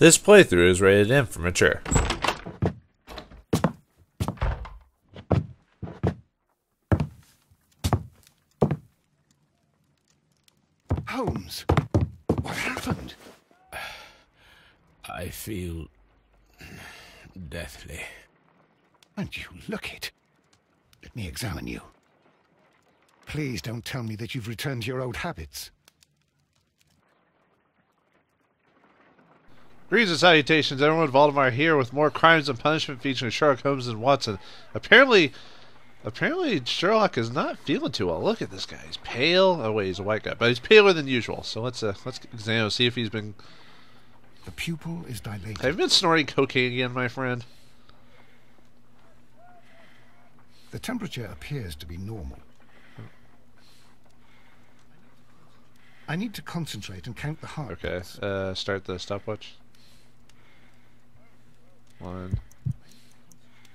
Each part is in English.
This playthrough is rated M for mature. Holmes, what happened? I feel deathly. And you look it. Let me examine you. Please don't tell me that you've returned to your old habits. Greetings and salutations, everyone. Vauldemare here with more Crimes and Punishment featuring Sherlock Holmes and Watson. Apparently Sherlock is not feeling too well. Look at this guy. He's pale. Oh wait, he's a white guy, but he's paler than usual. So let's examine, see if he's been. The pupil is dilated. Have you been snorting cocaine again, my friend? The temperature appears to be normal. I need to concentrate and count the heart. Okay. Start the stopwatch. 1.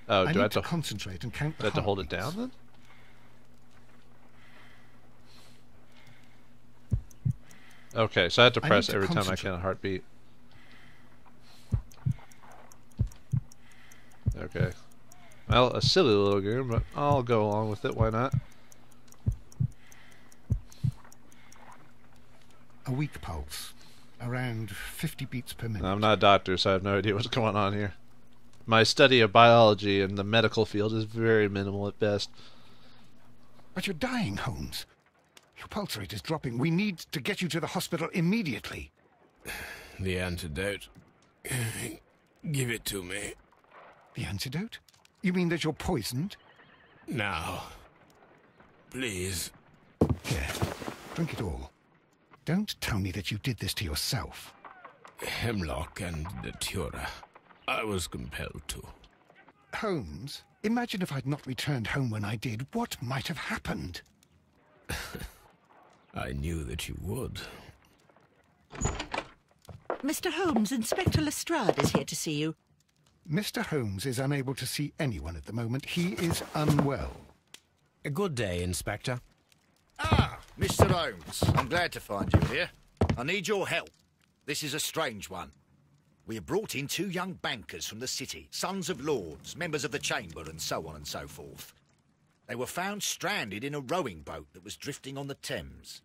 Oh, do I have to concentrate and count the do I have to hold it down then? Okay, so I have to press every time I count a heartbeat. Okay. Well, a silly little game, but I'll go along with it. Why not? A weak pulse. Around 50 beats per minute. I'm not a doctor, so I have no idea what's going on here. My study of biology in the medical field is very minimal at best. But you're dying, Holmes. Your pulse rate is dropping. We need to get you to the hospital immediately. The antidote. Give it to me. The antidote? You mean that you're poisoned? Now. Please. Here, drink it all. Don't tell me that you did this to yourself. Hemlock and datura. I was compelled to. Holmes, imagine if I'd not returned home when I did. What might have happened? I knew that you would. Mr. Holmes, Inspector Lestrade is here to see you. Mr. Holmes is unable to see anyone at the moment. He is unwell. A good day, Inspector. Ah, Mr. Holmes. I'm glad to find you here. I need your help. This is a strange one. We have brought in 2 young bankers from the city, sons of lords, members of the chamber, and so on and so forth. They were found stranded in a rowing boat that was drifting on the Thames.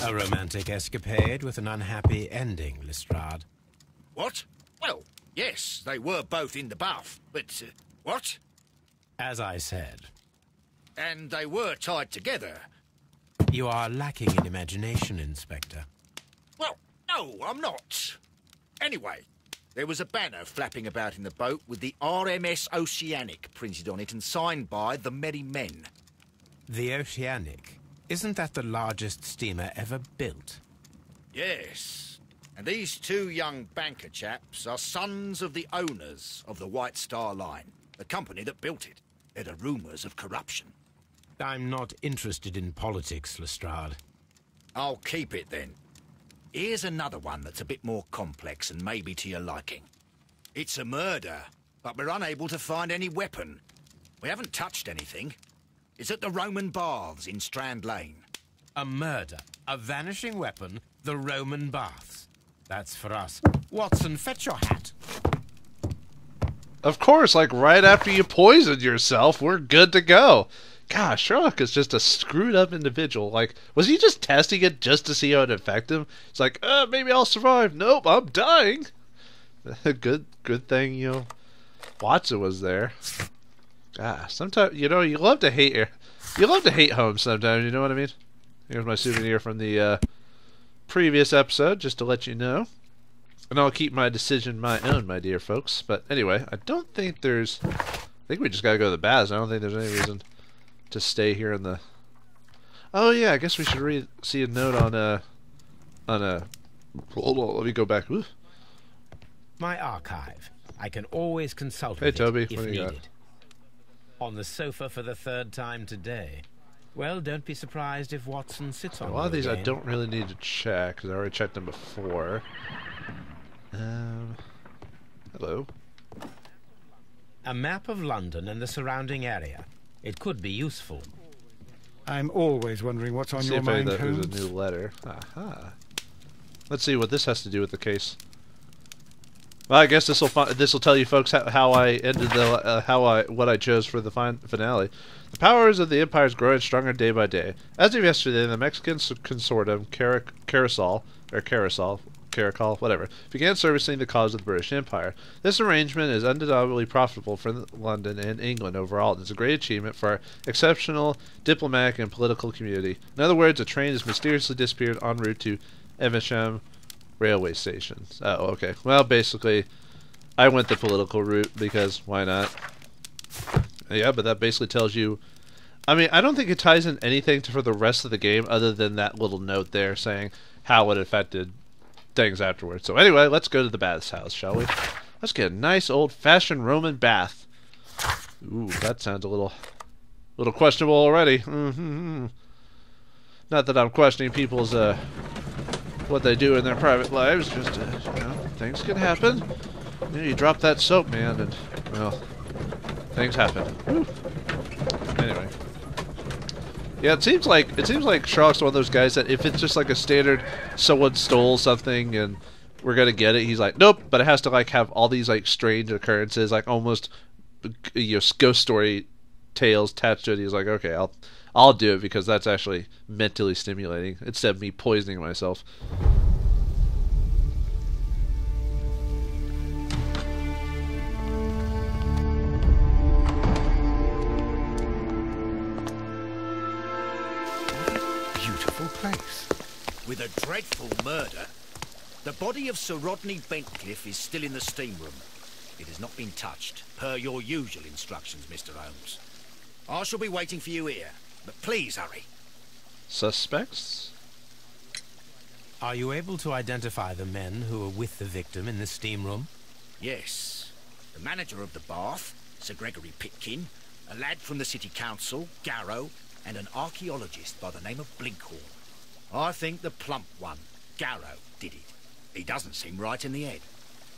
A romantic escapade with an unhappy ending, Lestrade. What? Well, yes, they were both in the bath, but, what? As I said. And they were tied together. You are lacking in imagination, Inspector. Well, no, I'm not. Anyway, there was a banner flapping about in the boat with the RMS Oceanic printed on it and signed by the Merry Men. The Oceanic? Isn't that the largest steamer ever built? Yes. And these 2 young banker chaps are sons of the owners of the White Star Line, the company that built it. There are rumours of corruption. I'm not interested in politics, Lestrade. I'll keep it then. Here's another one that's a bit more complex and maybe to your liking. It's a murder, but we're unable to find any weapon. We haven't touched anything. It's at the Roman Baths in Strand Lane. A murder, a vanishing weapon, the Roman Baths. That's for us. Watson, fetch your hat. Of course, like right after you poisoned yourself, we're good to go. Gosh, Sherlock is just a screwed up individual. Like, was he just testing it just to see how it affected him? It's like, maybe I'll survive. Nope, I'm dying. Good thing, you know, Watson was there. Gosh, sometimes, you know, you love to hate Holmes sometimes, you know what I mean? Here's my souvenir from the previous episode, just to let you know. And I'll keep my decision my own, my dear folks. But anyway, I think we just gotta go to the baths. I don't think there's any reason to stay here in the... Oh yeah, I guess we should see a note on a... Hold on, let me go back. Ooh. My archive. I can always consult Hey with Toby, it if what do you needed. got? On the sofa for the 3rd time today. Well, don't be surprised if Watson sits on A lot of these I again. don't really need to check, because I already checked them before. Hello. A map of London and the surrounding area. It could be useful. I'm always wondering what's on See your if mind, there's a Holmes. new letter. Aha. Let's see what this has to do with the case. Well, I guess this will tell you folks how I ended what I chose for the finale. The powers of the empire is growing stronger day by day. As of yesterday, the Mexican consortium Caracol, whatever, began servicing the cause of the British Empire. This arrangement is undeniably profitable for London and England overall. It is a great achievement for our exceptional diplomatic and political community. In other words, a train has mysteriously disappeared en route to Evesham railway station. Oh, okay. Well, basically, I went the political route because why not? Yeah, but that basically tells you... I mean, I don't think it ties in anything for the rest of the game other than that little note there saying how it affected things afterwards. So anyway, let's go to the bathhouse, shall we? Let's get a nice old-fashioned Roman bath. Ooh, that sounds a little questionable already. Not that I'm questioning people's what they do in their private lives. Just you know, things can happen. You know, you drop that soap, man, and well, things happen. Woo. Anyway. Yeah, it seems like Sherlock's one of those guys that if it's just like a standard, someone stole something and we're gonna get it, he's like, nope. But it has to like have all these like strange occurrences, like almost ghost story tales attached to it. He's like, okay, I'll do it because that's actually mentally stimulating instead of me poisoning myself. Place. With a dreadful murder. The body of Sir Rodney Bentcliffe is still in the steam room. It has not been touched, per your usual instructions, Mr. Holmes. I shall be waiting for you here, but please hurry. Suspects? Are you able to identify the men who were with the victim in the steam room? Yes. The manager of the bath, Sir Gregory Pitkin, a lad from the city council, Garrow, and an archaeologist by the name of Blinkhorn. I think the plump one, Garrow, did it. He doesn't seem right in the head.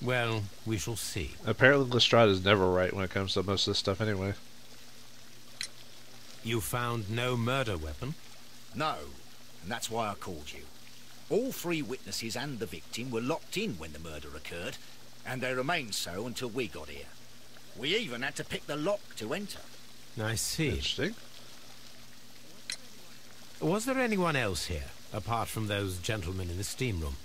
Well, we shall see. Apparently Lestrade is never right when it comes to most of this stuff anyway. You found no murder weapon? No, and that's why I called you. All three witnesses and the victim were locked in when the murder occurred, and they remained so until we got here. We even had to pick the lock to enter. I see. Interesting. Was there anyone else here, apart from those gentlemen in the steam room?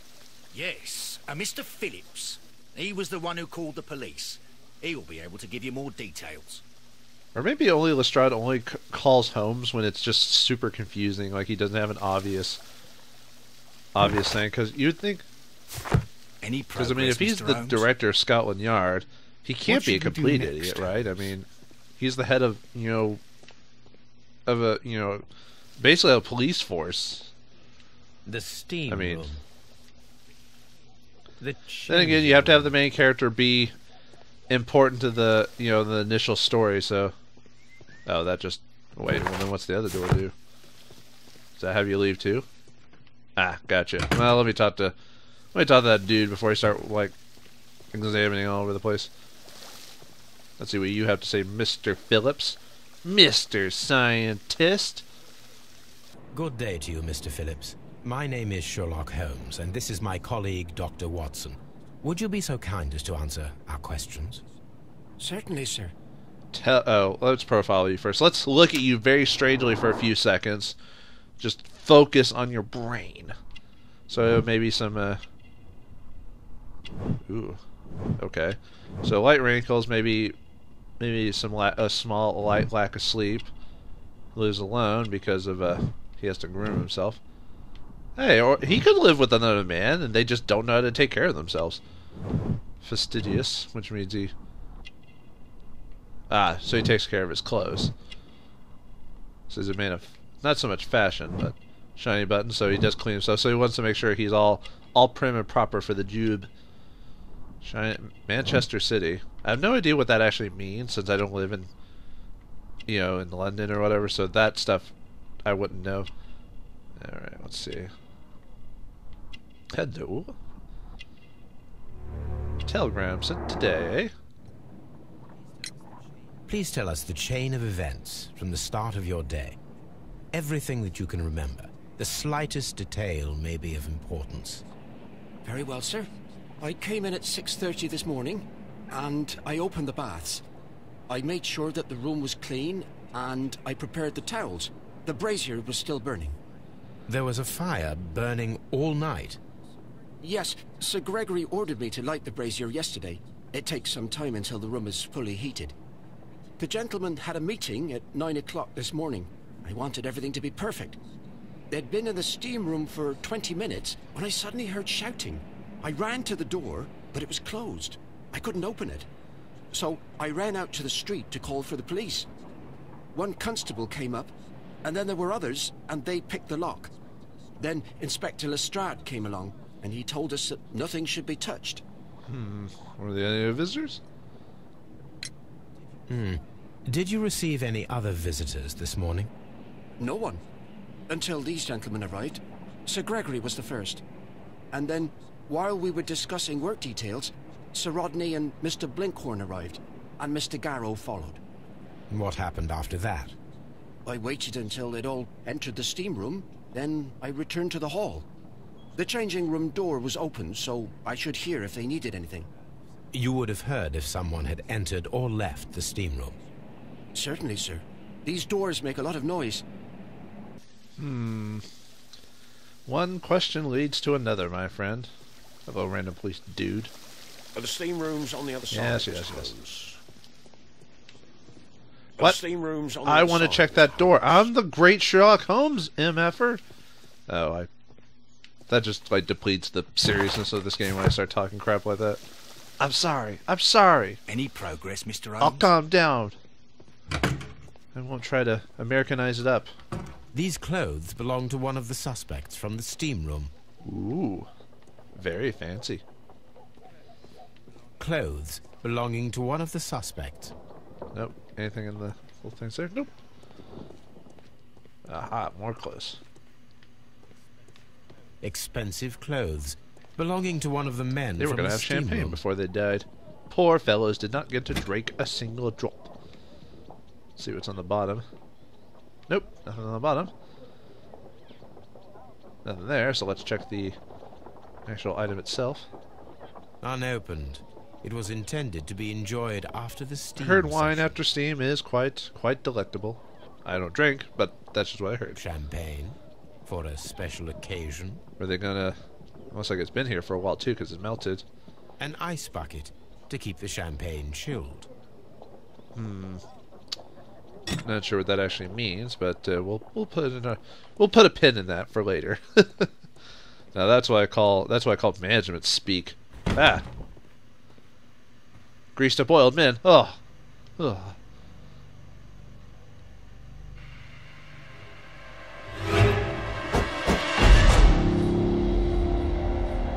Yes, a Mr. Phillips. He was the one who called the police. He'll be able to give you more details. Or maybe Lestrade only calls Holmes when it's just super confusing, like he doesn't have an obvious thing. Because you'd think... Because, I mean, if he's the director of Scotland Yard, he can't be a complete idiot, right? I mean, he's the head of, basically a police force. The steam room. Then again, you have to have the main character be important to the, the initial story, so... Oh, that just... Wait, well then what's the other door do? Does that have you leave too? Ah, gotcha. Well, let me talk to that dude before I start, like, examining all over the place. Let's see what you have to say, Mr. Phillips. Mr. Scientist. Good day to you, Mr. Phillips. My name is Sherlock Holmes, and this is my colleague, Dr. Watson. Would you be so kind as to answer our questions? Certainly, sir. Let's profile you first. Let's look at you very strangely for a few seconds. Just focus on your brain. So maybe some, Ooh. Okay. So light wrinkles, maybe some a small light lack of sleep. Lives alone because of, he has to groom himself. Hey, or he could live with another man, and they just don't know how to take care of themselves. Fastidious, which means he... Ah, so he takes care of his clothes. So he's a man of, not so much fashion, but shiny buttons, so he does clean himself. So he wants to make sure he's all prim and proper for the job. Manchester City. I have no idea what that actually means, since I don't live in, in London or whatever, so that stuff I wouldn't know. Alright, let's see. Hello. Telegram sent today. Please tell us the chain of events from the start of your day. Everything that you can remember. The slightest detail may be of importance. Very well, sir. I came in at 6:30 this morning, and I opened the baths. I made sure that the room was clean, and I prepared the towels. The brazier was still burning. There was a fire burning all night. Yes, Sir Gregory ordered me to light the brazier yesterday. It takes some time until the room is fully heated. The gentleman had a meeting at 9 o'clock this morning. I wanted everything to be perfect. They'd been in the steam room for 20 minutes when I suddenly heard shouting. I ran to the door, but it was closed. I couldn't open it. So I ran out to the street to call for the police. One constable came up, and then there were others, and they picked the lock. Then Inspector Lestrade came along, and he told us that nothing should be touched. Were there any visitors? Did you receive any other visitors this morning? No one. Until these gentlemen arrived. Sir Gregory was the first. And then, while we were discussing work details, Sir Rodney and Mr. Blinkhorn arrived, and Mr. Garrow followed. What happened after that? I waited until they'd all entered the steam room, then I returned to the hall. The changing room door was open, so I should hear if they needed anything. You would have heard if someone had entered or left the steam room. Certainly, sir. These doors make a lot of noise. One question leads to another, my friend. Hello, random police dude. Are the steam rooms on the other side? Yes, I yes, suppose? yes. Are What? the steam rooms on the I other want to side? check that door. I'm the great Sherlock Holmes, MFer. Oh, that just like depletes the seriousness of this game when I start talking crap like that. I'm sorry. I'm sorry. Any progress, Mr. Holmes? I'll calm down. I won't try to Americanize it up. These clothes belong to one of the suspects from the steam room. Ooh, very fancy. Clothes belonging to one of the suspects. Nope. Anything in the little things there? Nope. Aha, more clothes. Expensive clothes belonging to one of the men They were from going the to have steam champagne room. before they died. Poor fellows did not get to drink a single drop. Let's see what's on the bottom. Nope, nothing on the bottom. Nothing there, so let's check the actual item itself. Unopened. It was intended to be enjoyed after the steam I heard wine session. after steam is quite delectable. I don't drink, but that's just what I heard. Champagne for a special occasion. Are they gonna... Looks like it's been here for a while too, because it's melted. An ice bucket to keep the champagne chilled. Not sure what that actually means, but we'll put a pin in that for later. Now that's what I call management speak. Ah, greased up oiled men. Oh, ugh.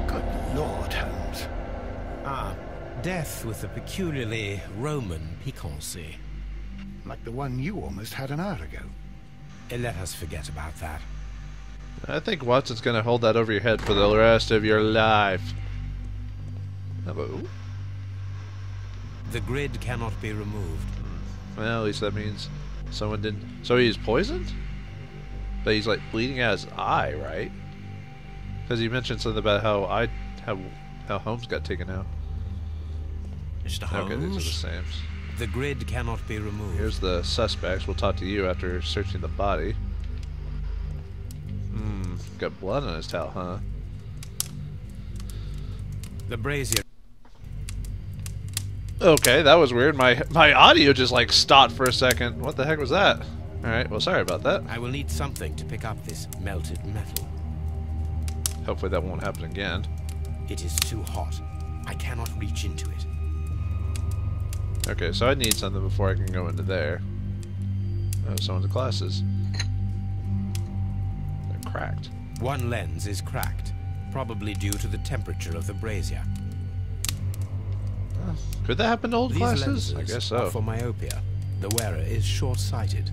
Good Lord, Holmes. Ah, death with a peculiarly Roman piquancy. Like the one you almost had an hour ago. Let us forget about that. I think Watson's gonna hold that over your head for the rest of your life. Hello. The grid cannot be removed. Well, at least that means someone didn't. So he's poisoned, but he's like bleeding out his eye, right? Because he mentioned something about how Holmes got taken out. Mr. Okay, these are the Holmes? same. The grid cannot be removed. Here's the suspects. We'll talk to you after searching the body. Got blood on his towel, huh? The brazier. Okay, that was weird. My audio just like stopped for a second. What the heck was that? Alright, well sorry about that. I will need something to pick up this melted metal. Hopefully that won't happen again. It is too hot. I cannot reach into it. Okay, so I need something before I can go into there. Oh, someone's glasses. They're cracked. One lens is cracked, probably due to the temperature of the brazier. Could that happen to old These glasses? lenses I guess are so. for myopia. The wearer is short-sighted.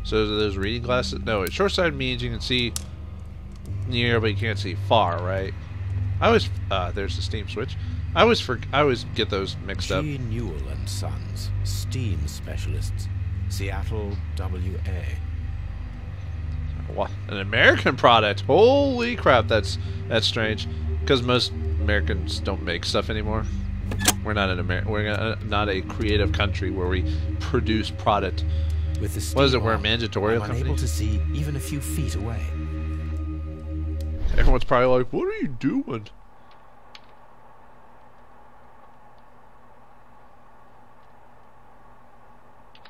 So those reading glasses? No, short-sighted means you can see near, but you can't see far, right? I always there's the steam switch. I always get those mixed up. G. Newell and Sons, steam specialists, Seattle, WA. What? An American product? Holy crap, that's strange. Because most Americans don't make stuff anymore. We're not not a creative country where we produce product. With the What is it? We're a steam mandatory I'm company. unable to see even a few feet away. Everyone's probably like, "What are you doing?"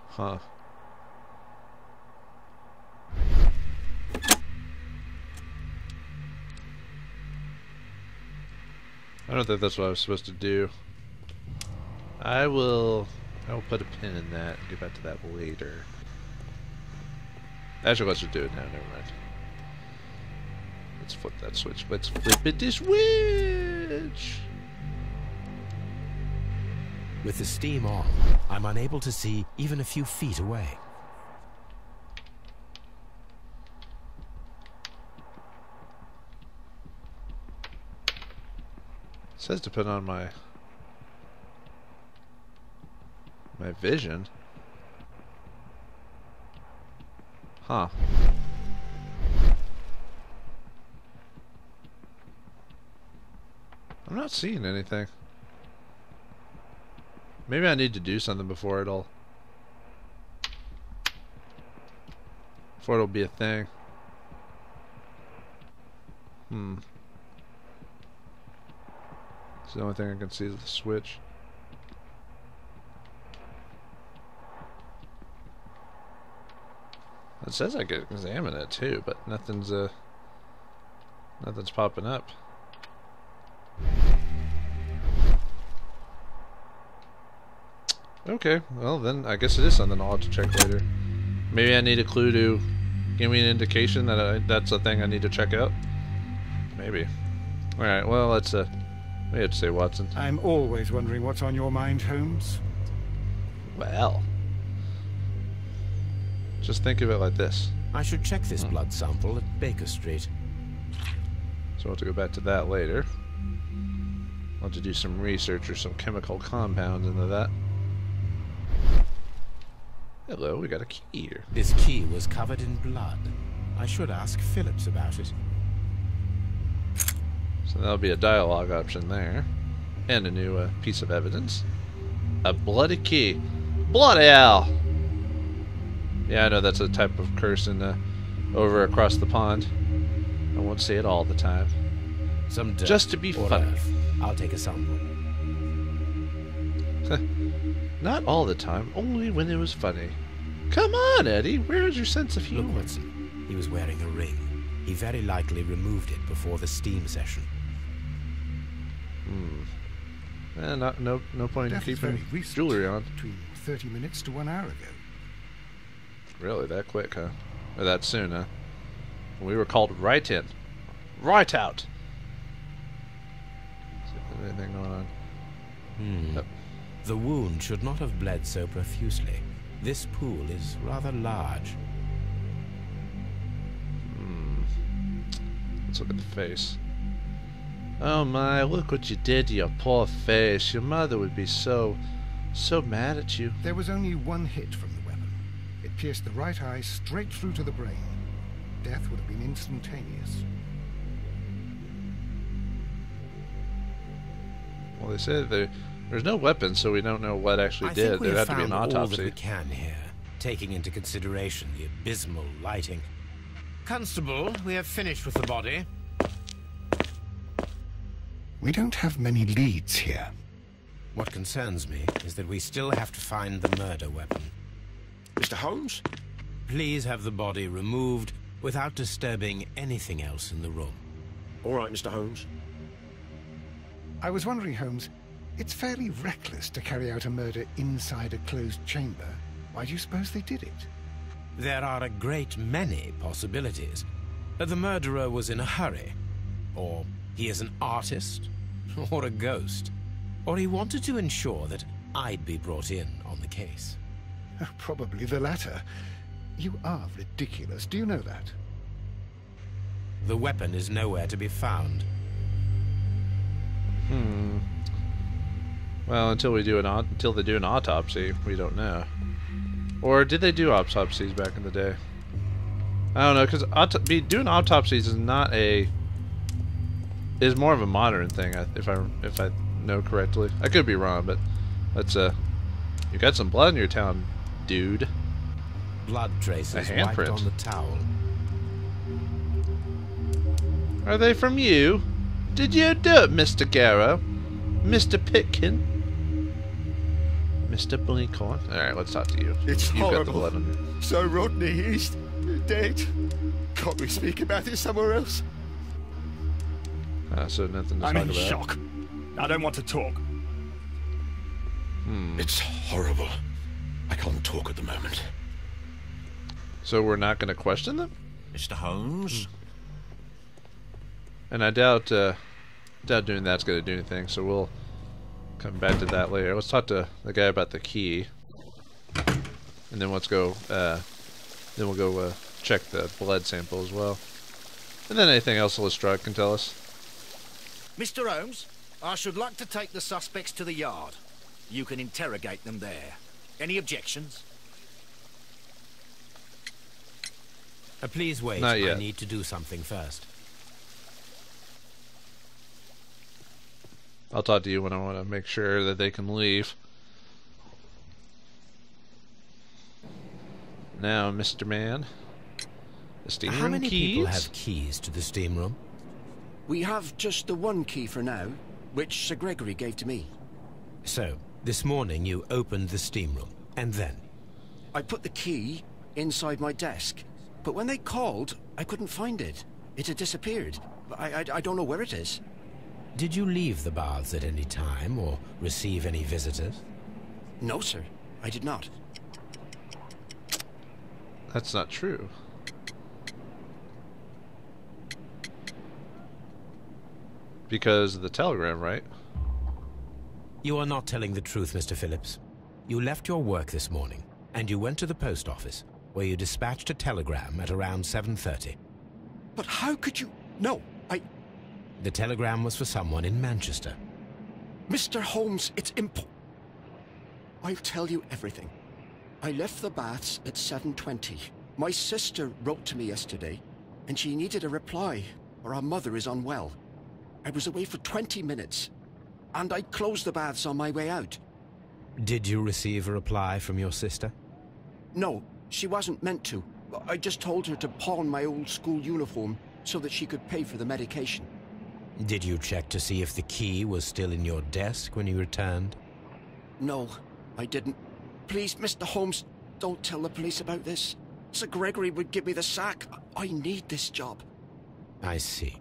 Huh. I don't think that's what I was supposed to do. I will put a pin in that and get back to that later. Actually, let's just do it now. Never mind. Let's flip that switch. Let's flip it this switch. With the steam on, I'm unable to see even a few feet away. It says to put on my vision. Huh. I'm not seeing anything. Maybe I need to do something before it'll be a thing. It's the only thing I can see is the switch. It says I can examine it too, but nothing's popping up. Okay, well then I guess it is something I'll have to check later. Maybe I need a clue to give me an indication that that's a thing I need to check out. Maybe. All right. Well, let's what do you have to say, Watson? I'm always wondering what's on your mind, Holmes. Well, just think of it like this. I should check this blood sample at Baker Street. So I'll have to go back to that later. I'll have to do some research or some chemical compounds into that. Hello, we got a key here. This key was covered in blood. I should ask Phillips about it. So that'll be a dialogue option there. And a new piece of evidence. A bloody key. Bloody hell! Yeah, I know that's a type of curse in over across the pond. I won't say it all the time. Some dirt Just to be or funny. earth. I'll take a sample. Not all the time, only when it was funny. Come on, Eddie, where's your sense of Look, humor? Watson. He was wearing a ring. He very likely removed it before the steam session. No point in Death is keeping very recent, jewelry on. Between 30 minutes to 1 hour ago. Really, that quick, huh? Or that soon, huh? We were called right in. Right out! See if there's anything going on. Oh. The wound should not have bled so profusely. This pool is rather large. Let's look at the face. Oh my, look what you did to your poor face. Your mother would be so mad at you. There was only one hit from the weapon. It pierced the right eye straight through to the brain. Death would have been instantaneous. Well, they said there's no weapon, so we don't know what actually did. There had to be an all that autopsy. we can here, taking into consideration the abysmal lighting. Constable, we have finished with the body. We don't have many leads here. What concerns me is that we still have to find the murder weapon. Mr. Holmes? Please have the body removed without disturbing anything else in the room. All right, Mr. Holmes. I was wondering, Holmes, it's fairly reckless to carry out a murder inside a closed chamber. Why do you suppose they did it? There are a great many possibilities. The murderer was in a hurry, or he is an artist, or a ghost, or he wanted to ensure that I'd be brought in on the case. Probably the latter. You are ridiculous. Do you know that? The weapon is nowhere to be found. Well, until they do an autopsy, we don't know. Or did they do autopsies back in the day? I don't know, because doing autopsies is not a... is more of a modern thing, if I know correctly. I could be wrong, but that's you got some blood in your town, dude. Blood traces wiped on the towel. Are they from you? Did you do it, Mr. Garrow? Mr. Pitkin? Mr. Blinkhorn? Alright, let's talk to you. It's horrible. Got the blood on you. So Rodney, he's dead. Can't we speak about it somewhere else? So nothing to I'm talk in about. shock. I don't want to talk. It's horrible. I can't talk at the moment. So we're not going to question them? Mr. Holmes? And I doubt doing that's going to do anything, so we'll come back to that later. Let's talk to the guy about the key. And then let's go, then we'll go check the blood sample as well. And then anything else Lestrade can tell us. Mr. Holmes, I should like to take the suspects to the yard. You can interrogate them there. Any objections? Please wait. Not yet. I need to do something first. I'll talk to you when I want to make sure that they can leave. Now, Mr. Man. The steam room How many keys? people have keys to the steam room? We have just the one key for now, which Sir Gregory gave to me. So, this morning you opened the steam room, and then? I put the key inside my desk, but when they called, I couldn't find it. It had disappeared. I don't know where it is. Did you leave the baths at any time, or receive any visitors? No, sir. I did not. That's not true. Because of the telegram, right? You are not telling the truth, Mr. Phillips. You left your work this morning, and you went to the post office, where you dispatched a telegram at around 7:30. But how could you... No, The telegram was for someone in Manchester. Mr. Holmes, it's I'll tell you everything. I left the baths at 7:20. My sister wrote to me yesterday, and she needed a reply, or her mother is unwell. I was away for 20 minutes, and I closed the baths on my way out. Did you receive a reply from your sister? No, she wasn't meant to. I just told her to pawn my old school uniform so that she could pay for the medication. Did you check to see if the key was still in your desk when you returned? No, I didn't. Please, Mr. Holmes, don't tell the police about this. Sir Gregory would give me the sack. I need this job. I see.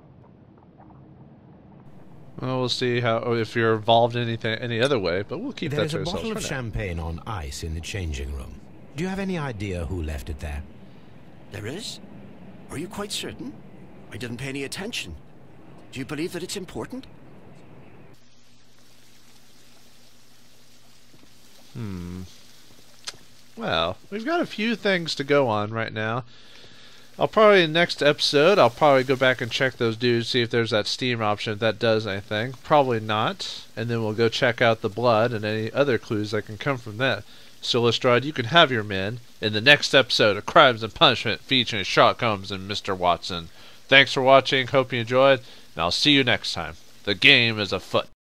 Well, we'll see if you're involved in any other way, but we'll keep There that is to a ourselves bottle for of now. champagne on ice in the changing room. Do you have any idea who left it there? There is? Are you quite certain? I didn't pay any attention. Do you believe that it's important? Well, we've got a few things to go on right now. I'll probably, in the next episode, I'll probably go back and check those dudes, see if there's that steam option, if that does anything. Probably not. And then we'll go check out the blood and any other clues that can come from that. So, Lestrade, you can have your men in the next episode of Crimes and Punishment featuring Sherlock Holmes and Mr. Watson. Thanks for watching. Hope you enjoyed. And I'll see you next time. The game is afoot.